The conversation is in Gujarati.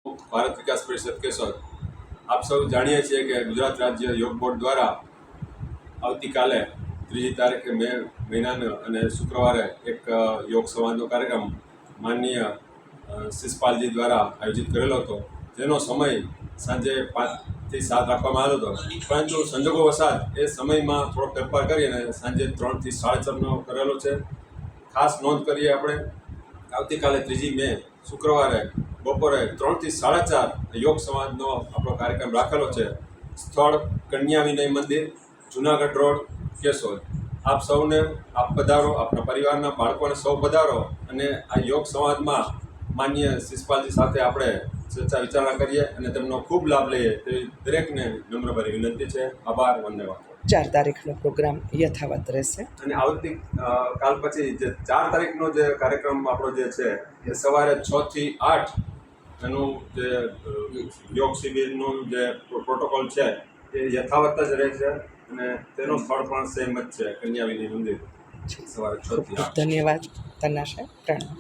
ભારત વિકાસ પરિષદ કેશોદ। આપ સૌ જાણીએ છીએ કે ગુજરાત રાજ્ય યોગ બોર્ડ દ્વારા આવતીકાલે 3જી તારીખે મે મહિનાનો અને શુક્રવારે એક યોગ સંવાદનો કાર્યક્રમ માનનીય શિષપાલજી દ્વારા આયોજિત કરેલો હતો, જેનો સમય સાંજે 5 થી 7 રાખવામાં આવ્યો હતો, પરંતુ સંજોગોવશાત એ સમયમાં થોડો ફેરફાર કરી અને સાંજે 3 થી 4:30નો કરેલો છે। ખાસ નોંધ કરીએ આપણે, આવતીકાલે 3જી મે શુક્રવારે બપોરે 3 થી 4:30 યોગ સંવાદનો આપણો કાર્યક્રમ રાખેલો છે। સ્થળ કન્યા વિનય મંદિર, જુનાગઢ રોડ, કેશોદ। આપ સૌને આપ પધારો, આપણા પરિવારના બાળકોને સૌ પધારો અને આ યોગ સંવાદમાં માનનીય શિષપાલજી સાથે આપણે ચર્ચા વિચારણા કરીએ અને તેમનો ખૂબ લાભ લઈએ તેવી દરેકને નમ્રભરી વિનંતી છે। આભાર, વંદે માતરમ। 4 તારીખનો પ્રોગ્રામ યથાવત રહેશે અને આવતી કાલ પછી જે 4 તારીખનો જે કાર્યક્રમ આપણો જે છે એ સવારે 6 થી 8 એનું જે યોગ શિબિરનું જે પ્રોટોકોલ છે એ યથાવત જ રહેશે અને તેનું સ્થળ પણ સેમ જ છે, કન્યા વિનય મંદિર, સવારે 6 થી 8। ધન્યવાદ તન્નાશા, પ્રણામ।